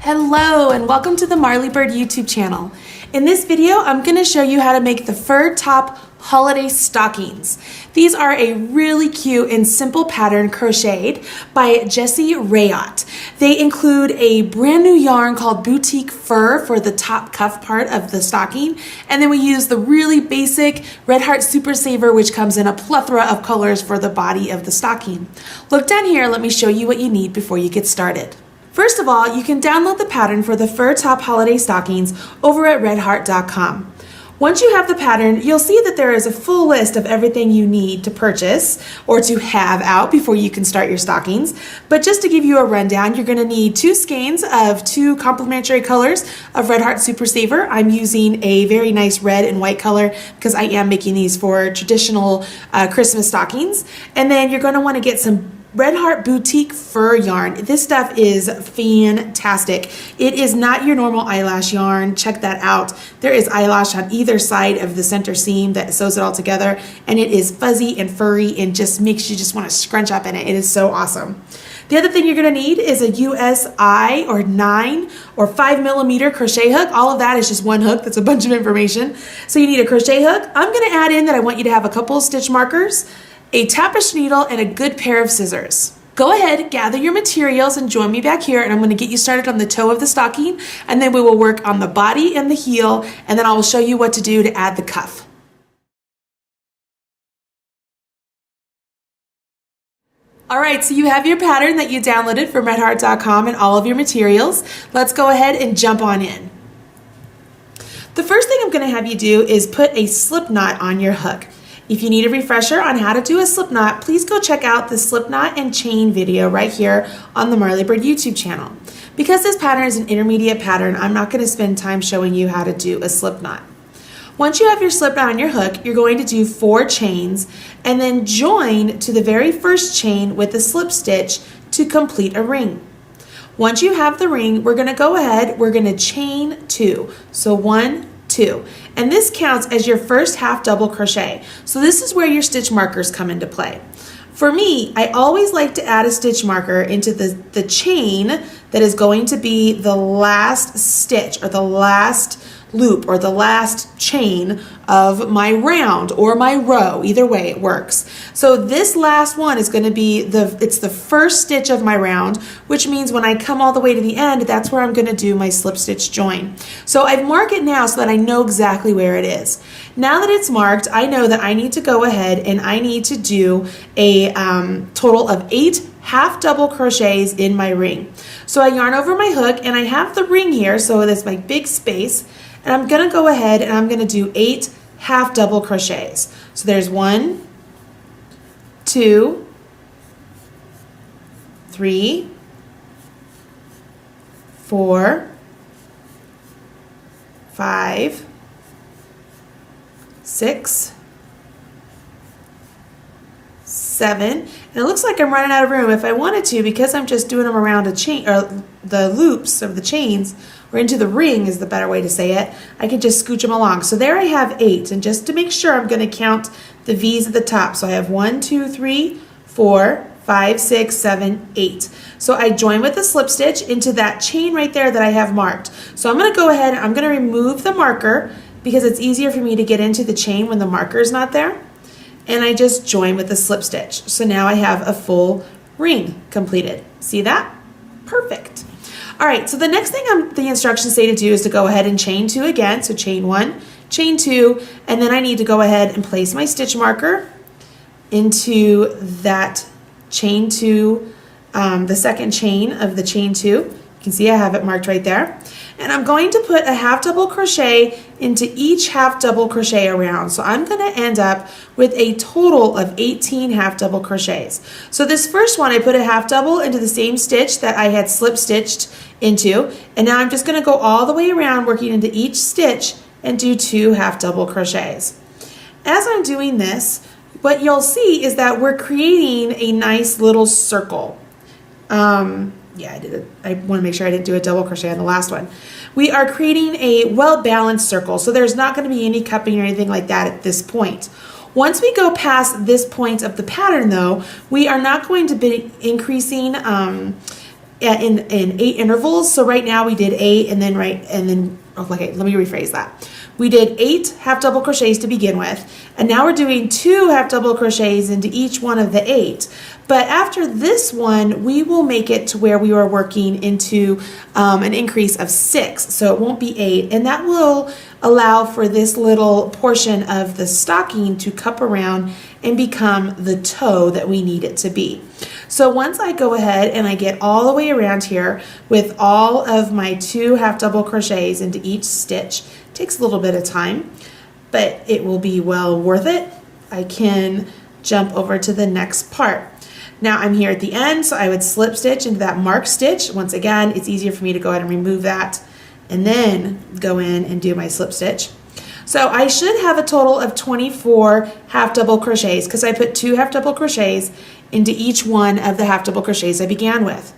Hello and welcome to the Marley Bird YouTube channel. In this video, I'm going to show you how to make the fur top holiday stockings. These are a really cute and simple pattern crocheted by Jessie Rayott. They include a brand new yarn called Boutique Fur for the top cuff part of the stocking, and then we use the really basic Red Heart Super Saver, which comes in a plethora of colors for the body of the stocking. Look down here, let me show you what you need before you get started. First of all, you can download the pattern for the fur top holiday stockings over at redheart.com. Once you have the pattern, you'll see that there is a full list of everything you need to purchase or to have out before you can start your stockings. But just to give you a rundown, you're going to need 2 skeins of 2 complementary colors of Red Heart Super Saver. I'm using a very nice red and white color because I am making these for traditional Christmas stockings. And then you're going to want to get some Red Heart Boutique Fur yarn. This stuff is fantastic. It is not your normal eyelash yarn. Check that out. There is eyelash on either side of the center seam that sews it all together, and it is fuzzy and furry and just makes you just want to scrunch up in it. It is so awesome. The other thing you're going to need is a USI or 9 or 5 millimeter crochet hook. All of that is just one hook. That's a bunch of information. So you need a crochet hook. I'm going to add in that I want you to have a couple of stitch markers, a tapestry needle, and a good pair of scissors. Go ahead, gather your materials and join me back here, and I'm going to get you started on the toe of the stocking, and then we will work on the body and the heel, and then I will show you what to do to add the cuff. All right, so you have your pattern that you downloaded from redheart.com and all of your materials. Let's go ahead and jump on in. The first thing I'm going to have you do is put a slip knot on your hook. If you need a refresher on how to do a slip knot, please go check out the slip knot and chain video right here on the Marley Bird YouTube channel. Because this pattern is an intermediate pattern, I'm not going to spend time showing you how to do a slip knot. Once you have your slip knot on your hook, you're going to do 4 chains and then join to the very first chain with a slip stitch to complete a ring. Once you have the ring, we're going to go ahead, we're going to chain 2. So 1, 2, and this counts as your first half double crochet. So this is where your stitch markers come into play. For me, I always like to add a stitch marker into the chain that is going to be the last stitch or the last loop or the last chain of my round or my row. Either way it works. So this last one is going to be it's the first stitch of my round, which means when I come all the way to the end, that's where I'm going to do my slip stitch join. So I've marked it now so that I know exactly where it is. Now that it's marked, I know that I need to go ahead and I need to do a total of 8 half double crochets in my ring. So I yarn over my hook and I have the ring here, so that's my big space. And I'm going to go ahead and I'm going to do 8 half double crochets. So there's 1, 2, 3, 4, 5, 6, 7, and it looks like I'm running out of room. If I wanted to, because I'm just doing them around a chain, or the loops of the chains, or into the ring is the better way to say it, I can just scooch them along. So there I have 8, and just to make sure, I'm going to count the V's at the top. So I have 1, 2, 3, 4, 5, 6, 7, 8. So I join with a slip stitch into that chain right there that I have marked. So I'm going to go ahead and I'm going to remove the marker because it's easier for me to get into the chain when the marker is not there. And I just join with a slip stitch. So now I have a full ring completed. See that? Perfect. All right, so the next thing the instructions say to do is to go ahead and chain 2 again. So chain 1, chain 2, and then I need to go ahead and place my stitch marker into that chain 2, the second chain of the chain 2. You can see I have it marked right there. And I'm going to put a half double crochet into each half double crochet around. So I'm going to end up with a total of 18 half double crochets. So this first one, I put a half double into the same stitch that I had slip stitched into. And now I'm just going to go all the way around, working into each stitch and do 2 half double crochets. As I'm doing this, what you'll see is that we're creating a nice little circle. Yeah, I want to make sure I didn't do a double crochet on the last one. We are creating a well-balanced circle, so there's not going to be any cupping or anything like that at this point. Once we go past this point of the pattern, though, we are not going to be increasing in 8 intervals. So right now we did 8 and then okay, let me rephrase that. We did 8 half double crochets to begin with, and now we're doing 2 half double crochets into each one of the 8. But after this one, we will make it to where we are working into an increase of 6. So it won't be 8, and that will allow for this little portion of the stocking to cup around and become the toe that we need it to be. So once I go ahead and I get all the way around here with all of my 2 half double crochets into each stitch, it takes a little bit of time, but it will be well worth it. I can jump over to the next part. Now I'm here at the end, so I would slip stitch into that marked stitch. Once again, it's easier for me to go ahead and remove that and then go in and do my slip stitch. So I should have a total of 24 half double crochets because I put 2 half double crochets into each one of the half double crochets I began with.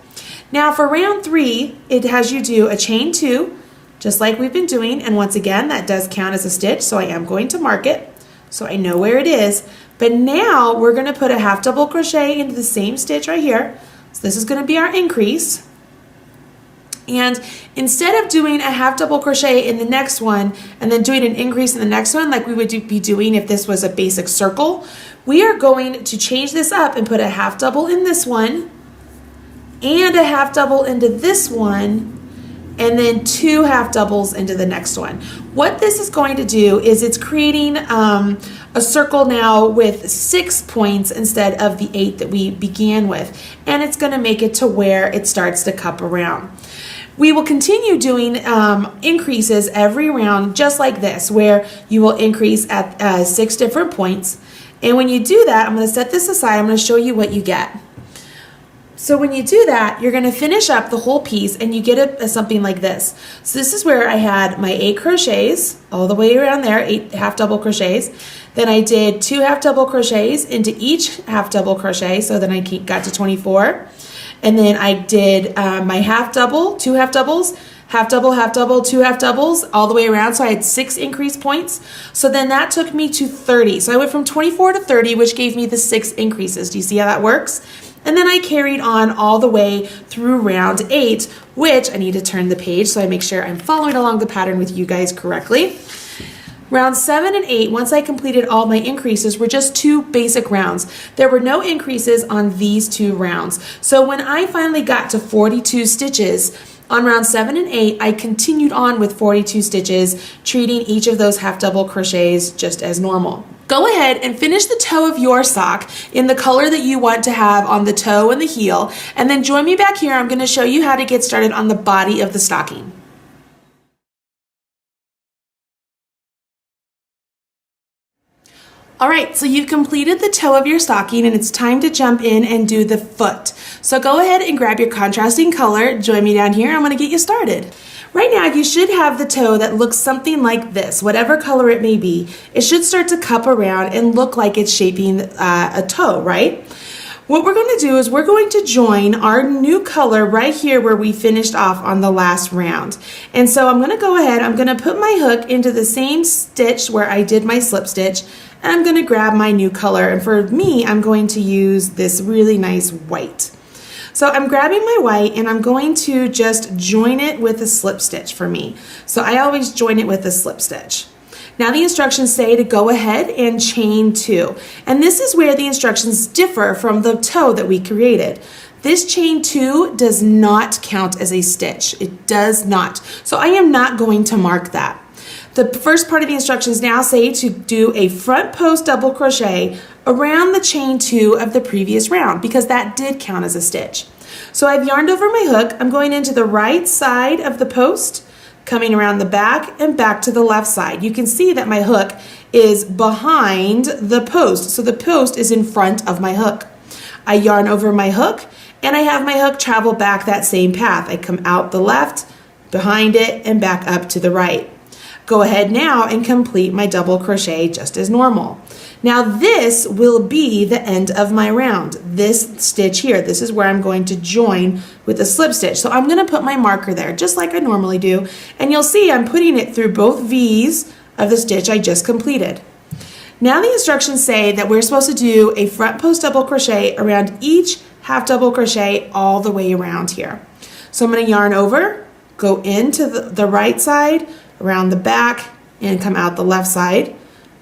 Now for round 3, it has you do a chain 2, just like we've been doing, and once again that does count as a stitch, so I am going to mark it so I know where it is. But now we're going to put a half double crochet into the same stitch right here. So this is going to be our increase. And instead of doing a half double crochet in the next one and then doing an increase in the next one like we would be doing if this was a basic circle, we are going to change this up and put a half double in this one and a half double into this one and then 2 half doubles into the next one. What this is going to do is it's creating a circle now with 6 points instead of the 8 that we began with, and it's going to make it to where it starts to cup around. We will continue doing increases every round just like this, where you will increase at 6 different points. And when you do that, I'm going to set this aside. I'm going to show you what you get. So when you do that, you're going to finish up the whole piece and you get something like this. So this is where I had my 8 crochets all the way around there, 8 half double crochets. Then I did 2 half double crochets into each half double crochet, so then I got to 24. And then I did my half double, 2 half doubles, half double, 2 half doubles all the way around. So I had 6 increase points. So then that took me to 30. So I went from 24 to 30, which gave me the 6 increases. Do you see how that works? And then I carried on all the way through round 8, which I need to turn the page so I make sure I'm following along the pattern with you guys correctly. Round 7 and 8, once I completed all my increases, were just 2 basic rounds. There were no increases on these 2 rounds. So when I finally got to 42 stitches, on round 7 and 8, I continued on with 42 stitches, treating each of those half double crochets just as normal. Go ahead and finish the toe of your sock in the color that you want to have on the toe and the heel, and then join me back here. I'm going to show you how to get started on the body of the stocking. All right, so you've completed the toe of your stocking and it's time to jump in and do the foot. So go ahead and grab your contrasting color. Join me down here. I'm going to get you started. Right now, you should have the toe that looks something like this, whatever color it may be. It should start to cup around and look like it's shaping a toe, right? What we're going to do is we're going to join our new color right here where we finished off on the last round. And so I'm going to go ahead, I'm going to put my hook into the same stitch where I did my slip stitch, and I'm going to grab my new color. And for me, I'm going to use this really nice white. So I'm grabbing my white and I'm going to just join it with a slip stitch for me. So I always join it with a slip stitch. Now the instructions say to go ahead and chain 2. And this is where the instructions differ from the toe that we created. This chain 2 does not count as a stitch. It does not. So I am not going to mark that. The first part of the instructions now say to do a front post double crochet around the chain 2 of the previous round because that did count as a stitch. So I've yarned over my hook. I'm going into the right side of the post, coming around the back and back to the left side. You can see that my hook is behind the post, so the post is in front of my hook. I yarn over my hook and I have my hook travel back that same path. I come out the left, behind it, and back up to the right. Go ahead now and complete my double crochet just as normal. Now this will be the end of my round. This stitch here, this is where I'm going to join with a slip stitch. So I'm going to put my marker there just like I normally do, and you'll see I'm putting it through both V's of the stitch I just completed. Now the instructions say that we're supposed to do a front post double crochet around each half double crochet all the way around here. So I'm going to yarn over, go into the right side, around the back, and come out the left side,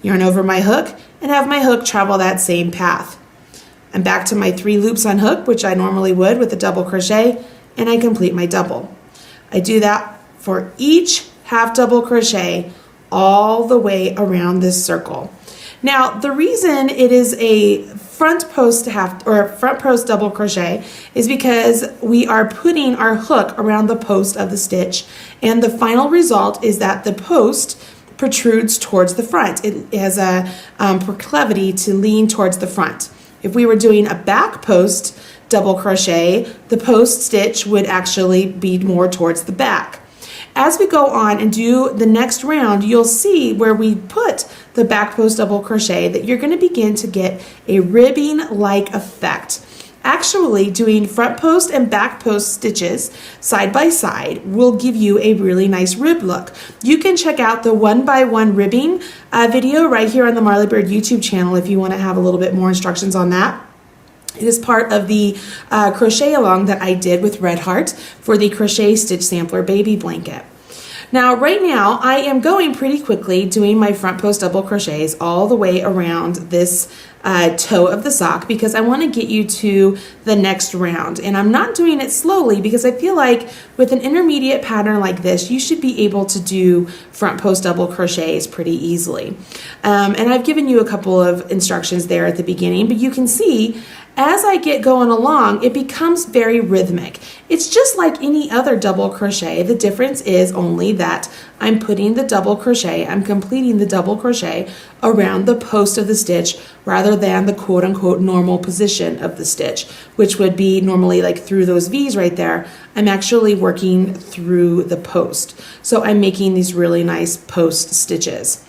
yarn over my hook, and have my hook travel that same path. I'm back to my 3 loops on hook, which I normally would with a double crochet, and I complete my double. I do that for each half double crochet all the way around this circle. Now, the reason it is a front post double crochet is because we are putting our hook around the post of the stitch, and the final result is that the post protrudes towards the front. It has a proclivity to lean towards the front. If we were doing a back post double crochet, the post stitch would actually be more towards the back. As we go on and do the next round, you'll see where we put the back post double crochet that you're going to begin to get a ribbing-like effect. Actually, doing front post and back post stitches side by side will give you a really nice rib look. You can check out the 1x1 ribbing video right here on the Marley Bird YouTube channel if you want to have a little bit more instructions on that. It is part of the crochet along that I did with Red Heart for the Crochet Stitch Sampler Baby Blanket. Now, right now, I am going pretty quickly doing my front post double crochets all the way around this toe of the sock because I want to get you to the next round. And I'm not doing it slowly because I feel like with an intermediate pattern like this, you should be able to do front post double crochets pretty easily. And I've given you a couple of instructions there at the beginning, but you can see as I get going along, it becomes very rhythmic. It's just like any other double crochet. The difference is only that I'm putting the double crochet, I'm completing the double crochet around the post of the stitch rather than the quote unquote normal position of the stitch, which would be normally like through those V's right there. I'm actually working through the post. So I'm making these really nice post stitches.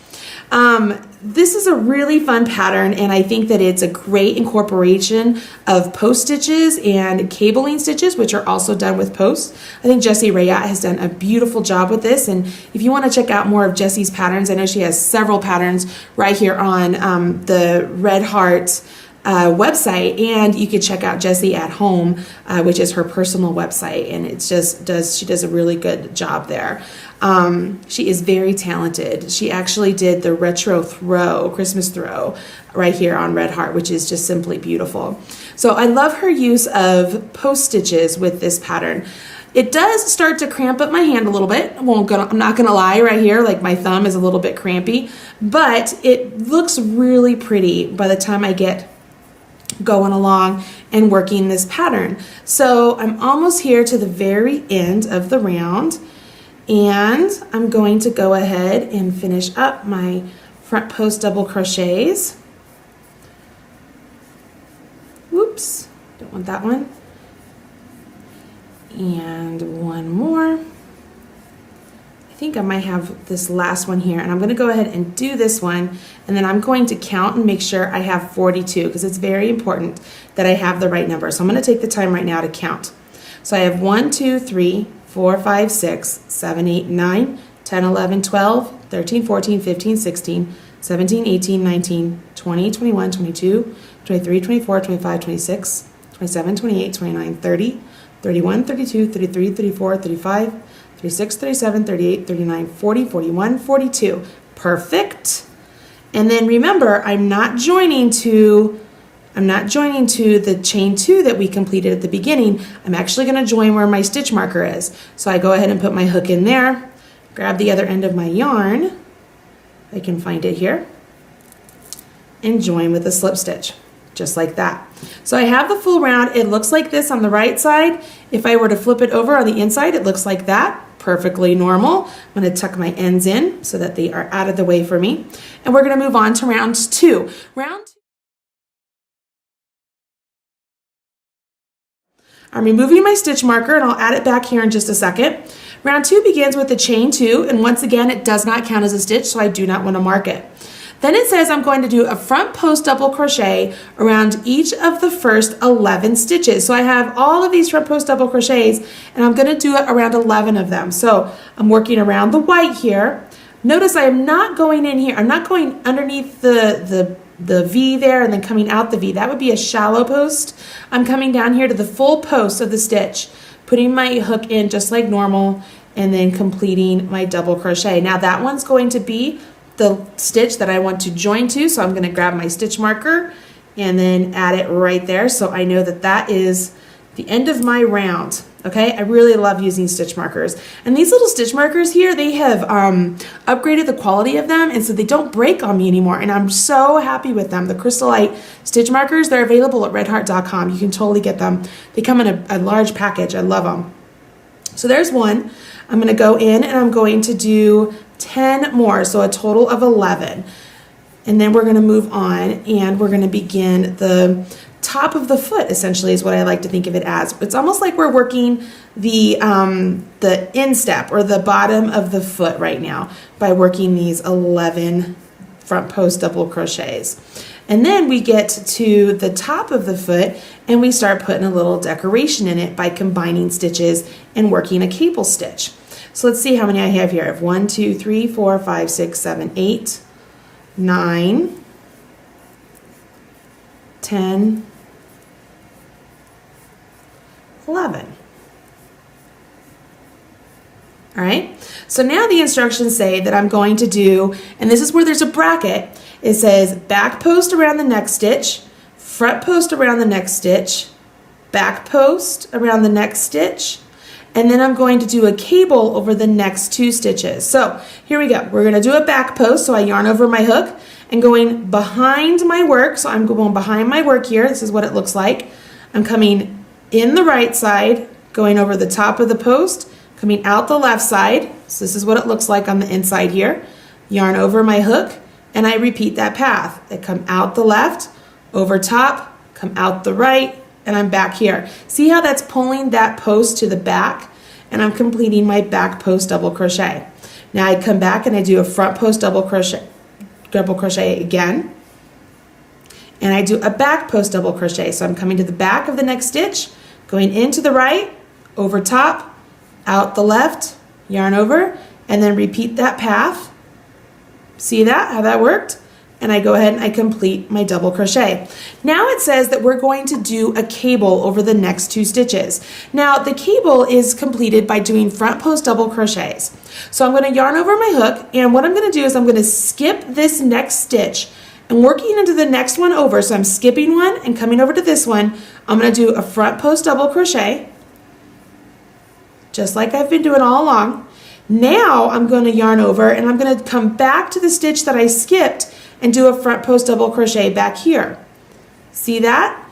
This is a really fun pattern, and I think that it's a great incorporation of post stitches and cabling stitches, which are also done with posts. I think Jessie Rayat has done a beautiful job with this, and if you want to check out more of Jessie's patterns, I know she has several patterns right here on the Red Heart website, and you could check out Jessie at Home, which is her personal website, and it's just she does a really good job there. She is very talented. She actually did the retro throw, Christmas throw, right here on Red Heart, which is just simply beautiful. So I love her use of post stitches with this pattern. It does start to cramp up my hand a little bit. I'm not gonna lie, right here, like my thumb is a little bit crampy, but it looks really pretty by the time I get going along and working this pattern. So I'm almost here to the very end of the round, and I'm going to go ahead and finish up my front post double crochets. Whoops, don't want that one. And one more. I think I might have this last one here, and I'm going to go ahead and do this one, and then I'm going to count and make sure I have 42 because it's very important that I have the right number. So I'm going to take the time right now to count. So I have 1, 2, 3, 4, 5, 6, 7, 8, 9, 10, 11, 12, 13, 14, 15, 16, 17, 18, 19, 20, 21, 22, 23, 24, 25, 26, 27, 28, 29, 30, 31, 32, 33, 34, 35, 36, 37, 38, 39, 40, 41, 42. Perfect. And then remember, I'm not joining to the chain 2 that we completed at the beginning. I'm actually going to join where my stitch marker is. So I go ahead and put my hook in there, grab the other end of my yarn, I can find it here, and join with a slip stitch, just like that. So I have the full round. It looks like this on the right side. If I were to flip it over on the inside, it looks like that. Perfectly normal. I'm going to tuck my ends in so that they are out of the way for me. And we're going to move on to round 2. I'm removing my stitch marker, and I'll add it back here in just a second. Round 2 begins with the chain 2, and once again, it does not count as a stitch, so I do not want to mark it. Then it says I'm going to do a front post double crochet around each of the first 11 stitches. So I have all of these front post double crochets, and I'm going to do it around 11 of them. So I'm working around the white here. Notice I am not going in here. I'm not going underneath the V there and then coming out the V. That would be a shallow post. I'm coming down here to the full post of the stitch, putting my hook in just like normal, and then completing my double crochet. Now that one's going to be the stitch that I want to join to, so I'm going to grab my stitch marker and then add it right there, so I know that that is the end of my round. Okay, I really love using stitch markers, and these little stitch markers here, they have upgraded the quality of them, and so they don't break on me anymore, and I'm so happy with them. The Crystalite stitch markers, they're available at redheart.com. You can totally get them. They come in a large package. I love them. So there's one. I'm going to go in and I'm going to do 10 more, so a total of 11. And then we're going to move on and we're going to begin the top of the foot, essentially, is what I like to think of it as. It's almost like we're working the instep or the bottom of the foot right now by working these 11 front post double crochets. And then we get to the top of the foot and we start putting a little decoration in it by combining stitches and working a cable stitch. So let's see how many I have here. I have 1, 2, 3, 4, 5, 6, 7, 8, 9, 10, 11. All right, so now the instructions say that I'm going to do, and this is where there's a bracket, it says back post around the next stitch, front post around the next stitch, back post around the next stitch, and then I'm going to do a cable over the next 2 stitches. So here we go. We're going to do a back post, so I yarn over my hook and going behind my work. So I'm going behind my work here. This is what it looks like. I'm coming in the right side, going over the top of the post, coming out the left side. So this is what it looks like on the inside here. Yarn over my hook, and I repeat that path. I come out the left, over top, come out the right, and I'm back here. See how that's pulling that post to the back? And I'm completing my back post double crochet. Now I come back and I do a front post double crochet again. And I do a back post double crochet. So I'm coming to the back of the next stitch, going into the right, over top, out the left, yarn over, and then repeat that path. See that, how that worked? And I go ahead and I complete my double crochet. Now it says that we're going to do a cable over the next 2 stitches. Now the cable is completed by doing front post double crochets. So I'm going to yarn over my hook, and what I'm going to do is I'm going to skip this next stitch and working into the next one over. So I'm skipping one and coming over to this one. I'm going to do a front post double crochet, just like I've been doing all along. Now I'm going to yarn over and I'm going to come back to the stitch that I skipped and do a front post double crochet back here. See that?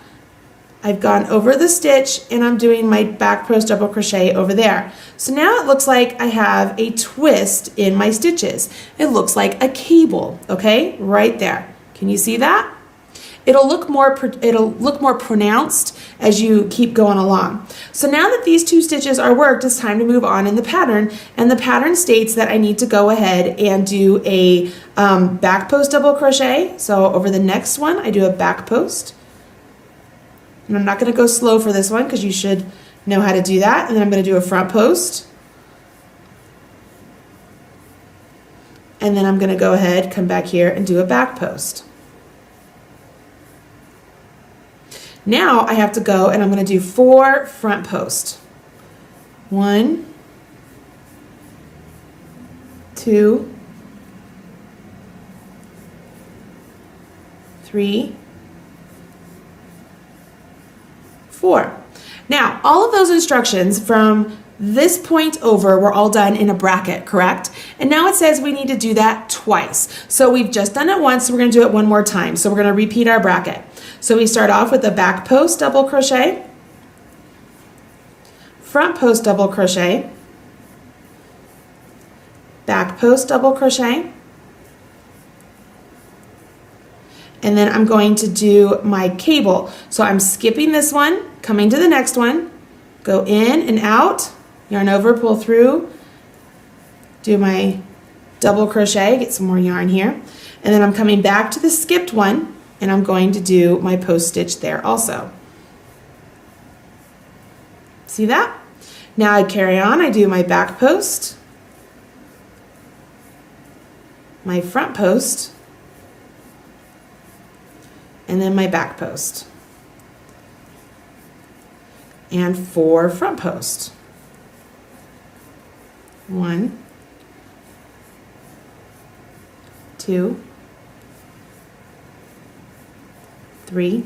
I've gone over the stitch and I'm doing my back post double crochet over there. So now it looks like I have a twist in my stitches. It looks like a cable, okay? Right there. Can you see that? It'll look more pronounced as you keep going along. So now that these 2 stitches are worked, it's time to move on in the pattern. And the pattern states that I need to go ahead and do a back post double crochet. So over the next one, I do a back post. And I'm not going to go slow for this one because you should know how to do that. And then I'm going to do a front post. And then I'm going to go ahead, come back here and do a back post. Now I have to go and I'm going to do 4 front posts. 1, 2, 3, 4. Now all of those instructions from this point over were all done in a bracket, correct? And now it says we need to do that twice. So we've just done it once, so we're going to do it one more time. So we're going to repeat our bracket. So we start off with a back post double crochet, front post double crochet, back post double crochet, and then I'm going to do my cable. So I'm skipping this one, coming to the next one, go in and out, yarn over, pull through, do my double crochet, get some more yarn here, and then I'm coming back to the skipped one, and I'm going to do my post stitch there also. See that? Now I carry on, I do my back post, my front post, and then my back post, and 4 front post. 1, 2, 3,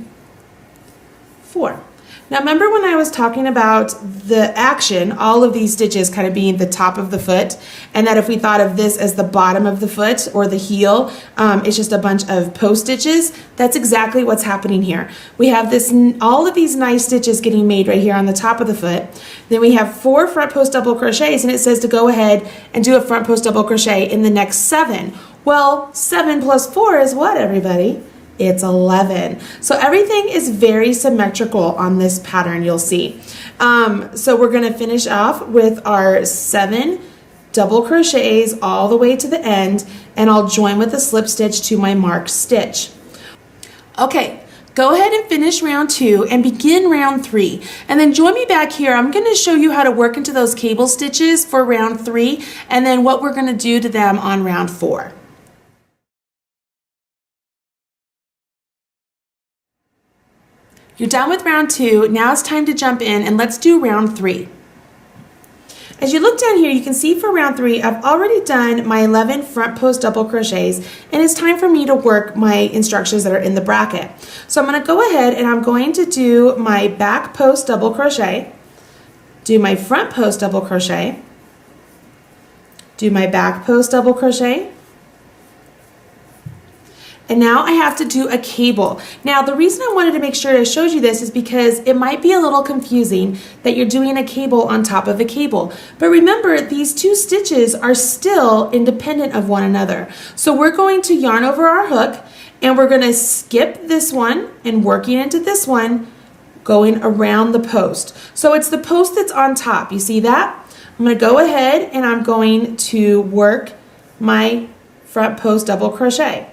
4. Now remember when I was talking about the action, all of these stitches kind of being the top of the foot, and that if we thought of this as the bottom of the foot or the heel, it's just a bunch of post stitches. That's exactly what's happening here. We have all of these nice stitches getting made right here on the top of the foot. Then we have 4 front post double crochets, and it says to go ahead and do a front post double crochet in the next 7. Well, 7 plus 4 is what, everybody? It's 11. So everything is very symmetrical on this pattern, you'll see. So we're gonna finish off with our 7 double crochets all the way to the end, and I'll join with a slip stitch to my marked stitch. Okay, go ahead and finish round 2 and begin round 3. And then join me back here. I'm gonna show you how to work into those cable stitches for round 3, and then what we're gonna do to them on round 4. You're done with round 2. Now it's time to jump in and let's do round 3. As you look down here, you can see for round 3, I've already done my 11 front post double crochets, and it's time for me to work my instructions that are in the bracket. So I'm going to go ahead and I'm going to do my back post double crochet, do my front post double crochet, do my back post double crochet, and now I have to do a cable. Now the reason I wanted to make sure I showed you this is because it might be a little confusing that you're doing a cable on top of a cable. But remember, these 2 stitches are still independent of one another. So we're going to yarn over our hook, and we're gonna skip this one and working into this one, going around the post. So it's the post that's on top, you see that? I'm gonna go ahead and I'm going to work my front post double crochet.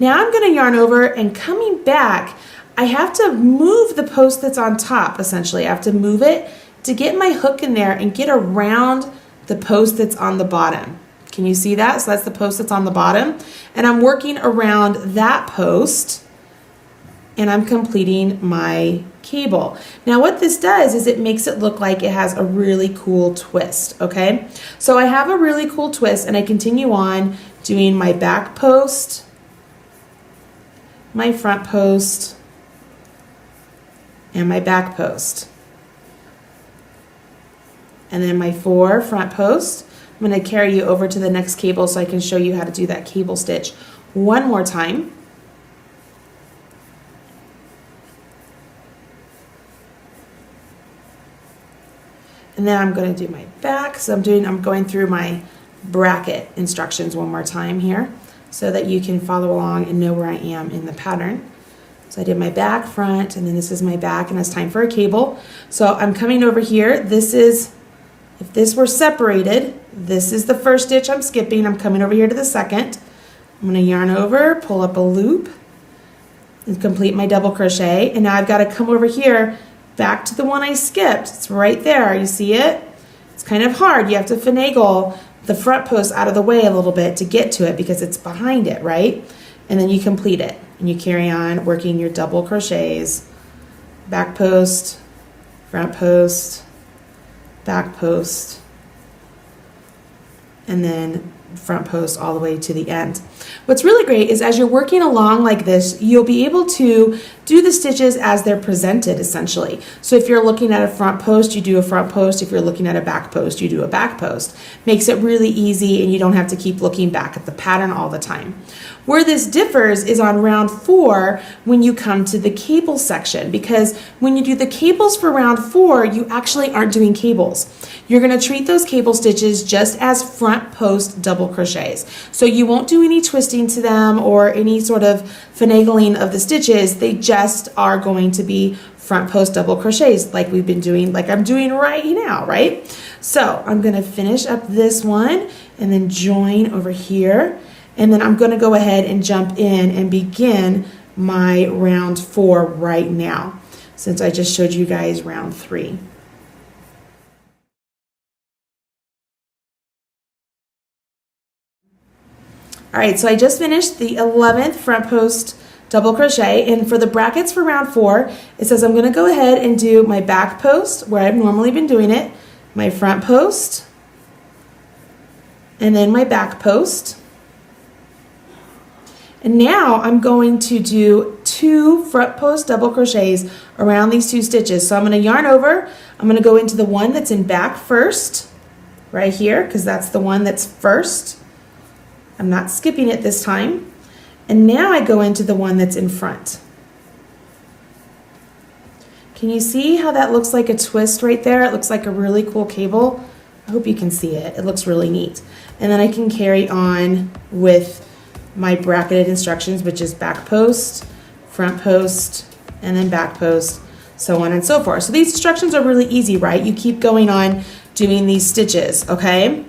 Now I'm going to yarn over, and coming back, I have to move the post that's on top, essentially. I have to move it to get my hook in there and get around the post that's on the bottom. Can you see that? So that's the post that's on the bottom. And I'm working around that post, and I'm completing my cable. Now what this does is it makes it look like it has a really cool twist, okay? So I have a really cool twist, and I continue on doing my back post, my front post, and my back post. And then my 4 front posts. I'm going to carry you over to the next cable so I can show you how to do that cable stitch one more time. And then I'm going to do my back. So I'm going through my bracket instructions one more time here, so that you can follow along and know where I am in the pattern. So I did my back, front, and then this is my back, and it's time for a cable. So I'm coming over here. This is, if this were separated, this is the first stitch I'm skipping. I'm coming over here to the second. I'm gonna yarn over, pull up a loop, and complete my double crochet. And now I've gotta come over here, back to the one I skipped. It's right there, you see it? It's kind of hard. You have to finagle the front post out of the way a little bit to get to it because it's behind it, right? And then you complete it and you carry on working your double crochets, back post, front post, back post, and then front post all the way to the end. What's really great is as you're working along like this, you'll be able to do the stitches as they're presented, essentially. So if you're looking at a front post, you do a front post. If you're looking at a back post, you do a back post. Makes it really easy, and you don't have to keep looking back at the pattern all the time. Where this differs is on round 4 when you come to the cable section, because when you do the cables for round 4, you actually aren't doing cables. You're going to treat those cable stitches just as front post double crochets. So you won't do any twisting to them or any sort of finagling of the stitches. They just are going to be front post double crochets like we've been doing, like I'm doing right now, right? So I'm going to finish up this one and then join over here. And then I'm going to go ahead and jump in and begin my round 4 right now, since I just showed you guys round 3. All right, so I just finished the 11th front post double crochet. And for the brackets for round 4, it says I'm going to go ahead and do my back post where I've normally been doing it, my front post, and then my back post. And now I'm going to do 2 front post double crochets around these 2 stitches. So I'm going to yarn over. I'm going to go into the one that's in back first, right here, because that's the one that's first. I'm not skipping it this time. And now I go into the one that's in front. Can you see how that looks like a twist right there? It looks like a really cool cable. I hope you can see it. It looks really neat. And then I can carry on with my bracketed instructions, which is back post, front post, and then back post, so on and so forth. So these instructions are really easy, right? You keep going on doing these stitches, okay?